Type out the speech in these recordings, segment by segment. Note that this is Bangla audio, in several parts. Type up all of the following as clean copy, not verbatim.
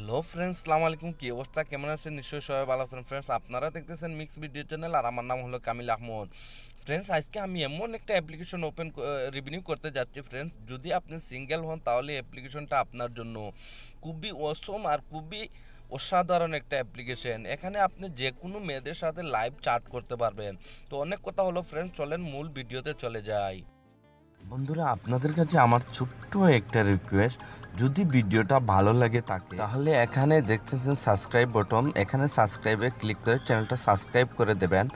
হ্যালো ফ্রেন্ডস, সালাম আলাইকুম। কি অবস্থা, কেমন আছেন? নিশ্চয়ই সবাই ভালো আছেন ফ্রেন্ডস। আপনারা দেখতেছেন মিক্স ভিডিও চ্যানেল, আর আমার নাম হলো কামিল আহমদ। ফ্রেন্ডস, আজকে আমি এমন একটা অ্যাপ্লিকেশন রিভিনিউ করতে যাচ্ছি ফ্রেন্ডস। যদি আপনি সিঙ্গেল হন তাহলে অ্যাপ্লিকেশনটা আপনার জন্য খুবই অসম আর খুবই অসাধারণ একটা অ্যাপ্লিকেশন। এখানে আপনি যে কোনো মেয়েদের সাথে লাইভ চ্যাট করতে পারবেন। তো অনেক কথা হলো ফ্রেন্ডস, চলেন মূল ভিডিওতে চলে যাই। বন্ধুরা, আপনাদের কাছে আমার ছোট্ট একটা রিকোয়েস্ট, যদি ভিডিওটা ভালো লাগে থাকে তাহলে এখানে দেখতেছেন সাবস্ক্রাইব বটন, এখানে সাবস্ক্রাইবে ক্লিক করে চ্যানেলটা সাবস্ক্রাইব করে দেবেন।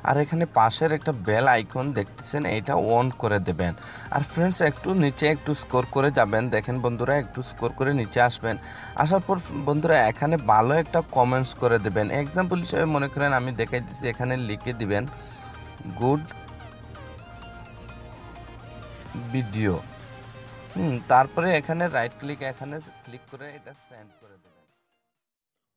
আর এখানে পাশের একটা বেল আইকন দেখতেছেন, এটা অন করে দেবেন। আর ফ্রেন্ডস, একটু নিচে একটু স্ক্রল করে যাবেন। দেখেন বন্ধুরা, একটু স্ক্রল করে নিচে আসবেন। আসার পর বন্ধুরা এখানে ভালো একটা কমেন্টস করে দেবেন। এক্সাম্পল হিসেবে মনে করেন আমি দেখাই দিচ্ছি, এখানে লিখে দিবেন গুড ভিডিও। তারপরে এখানে রাইট ক্লিক, এখানে ক্লিক করে এটা সেন্ড করে দেবেন।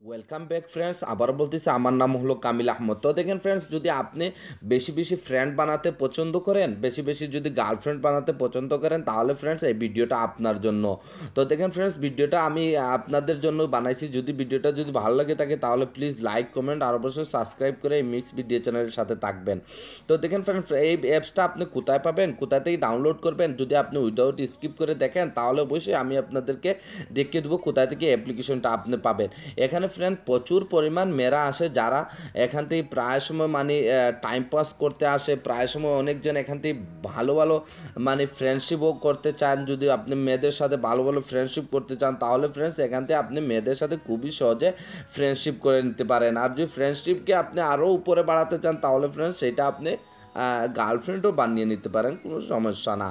ওয়েলকাম ব্যাক ফ্রেন্ডস, আবারও বলতেছি আমার নাম হলো কামিল আহমদ। তো দেখেন ফ্রেন্ডস, যদি আপনি বেশি বেশি ফ্রেন্ড বানাতে পছন্দ করেন, বেশি বেশি যদি গার্লফ্রেন্ড বানাতে পছন্দ করেন, তাহলে ফ্রেন্ডস এই ভিডিওটা আপনার জন্য। তো দেখেন ফ্রেন্ডস, ভিডিওটা আমি আপনাদের জন্য বানাইছি। যদি ভিডিওটা যদি ভালো লাগে থাকে তাহলে প্লিজ লাইক, কমেন্ট আর অবশ্যই সাবস্ক্রাইব করে এই মিক্স ভিডিও চ্যানেলের সাথে থাকবেন। তো দেখেন ফ্রেন্ডস, এই অ্যাপসটা আপনি কোথায় পাবেন, কোথায় থেকে ডাউনলোড করবেন, যদি আপনি উইদাউট স্কিপ করে দেখেন তাহলে অবশ্যই আমি আপনাদেরকে দেখিয়ে দেবো কোথায় থেকে অ্যাপ্লিকেশনটা আপনি পাবেন। এখানে ফ্রেন্ড প্রচুর পরিমাণ মেয়েরা আসে, যারা এখান থেকে প্রায় সময় মানে টাইম পাস করতে আসে। প্রায় সময় অনেকজন এখান থেকে ভালো ভালো মানে ফ্রেন্ডশিপও করতে চান। যদি আপনি মেয়েদের সাথে ভালো ভালো ফ্রেন্ডশিপ করতে চান তাহলে ফ্রেন্ডস এখান থেকে আপনি মেয়েদের সাথে খুবই সহজে ফ্রেন্ডশিপ করে নিতে পারেন। আর যদি ফ্রেন্ডশিপকে আপনি আরও উপরে বাড়াতে চান তাহলে ফ্রেন্ডস সেটা আপনি গার্লফ্রেন্ডও বানিয়ে নিতে পারেন, কোনো সমস্যা না।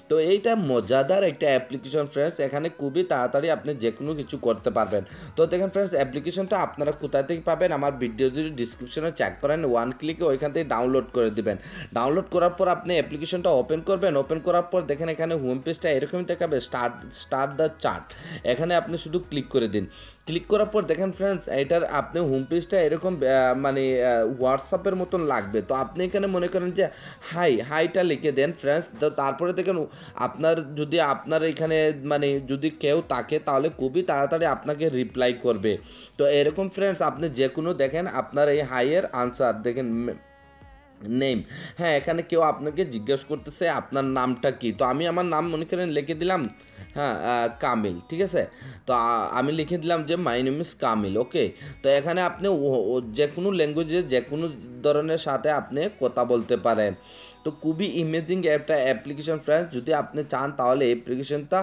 তো এইটা মজাদার একটা অ্যাপ্লিকেশন ফ্রেন্ডস, এখানে খুবই তাড়াতাড়ি আপনি যে কোনো কিছু করতে পারবেন। তো দেখেন ফ্রেন্ডস, অ্যাপ্লিকেশনটা আপনারা কোথা থেকে পাবেন, আমার ভিডিও যদি ডিসক্রিপশনে চেক করেন, ওয়ান ক্লিকে ওইখান থেকে ডাউনলোড করে দিবেন। ডাউনলোড করার পর আপনি অ্যাপ্লিকেশনটা ওপেন করবেন। ওপেন করার পর দেখেন এখানে হোম পেজটা এরকমই দেখাবে, স্টার্ট দ্য চার্ট। এখানে আপনি শুধু ক্লিক করে দিন। ক্লিক করার পর দেখেন ফ্রেন্ডস, এটার আপনি হোম পেজটা এরকম মানে হোয়াটসঅ্যাপের মতন লাগবে। তো আপনি এখানে মনে করেন যে হাইটা লিখে দেন ফ্রেন্ডস। তো তারপরে দেখেন আপনার যদি আপনার এখানে মানে যদি কেউ থাকে তাহলে খুবই তাড়াতাড়ি আপনাকে রিপ্লাই করবে। তো এরকম ফ্রেন্ডস আপনি যে কোনো দেখেন আপনার এই হাইয়ের আনসার দেখেন নেম। হ্যাঁ, এখানে কেউ আপনাকে জিজ্ঞেস করতেছে আপনার নামটা কি। তো আমি আমার নাম মনে করেন লিখে দিলাম, হ্যাঁ, কামিল, ঠিক আছে। তো আমি লিখে দিলাম যে মাই নেম ইজ কামিল, ওকে। তো এখানে আপনি যে কোনো ল্যাঙ্গুয়েজে যে কোনো ধরনের সাথে আপনি কথা বলতে পারেন। তো খুবই ইমেজিং একটা অ্যাপ্লিকেশন ফ্রেন্ডস, যদি আপনি চান তাহলে অ্যাপ্লিকেশনটা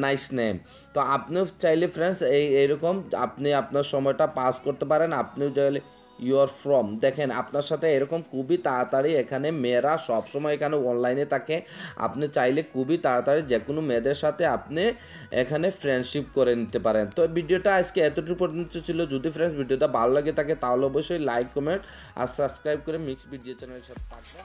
নাইস নেম। তো আপনিও চাইলে ফ্রেন্ডস এইরকম আপনি আপনার সময়টা পাস করতে পারেন। আপনিও চাইলে ইউর ফ্রম দেখেন আপনার সাথে এরকম খুবই তাড়াতাড়ি এখানে মেয়েরা সবসময় এখানে অনলাইনে থাকে। আপনি চাইলে খুবই তাড়াতাড়ি যে কোনো মেয়েদের সাথে আপনি এখানে ফ্রেন্ডশিপ করে নিতে পারেন। তো ভিডিওটা আজকে এতটুকু পর্যন্ত ছিল। যদি ফ্রেন্ডস ভিডিওটা ভালো লাগে থাকে তাহলে অবশ্যই লাইক, কমেন্ট আর সাবস্ক্রাইব করে মিক্স ভিডিও চ্যানেলের সাথে থাকবেন।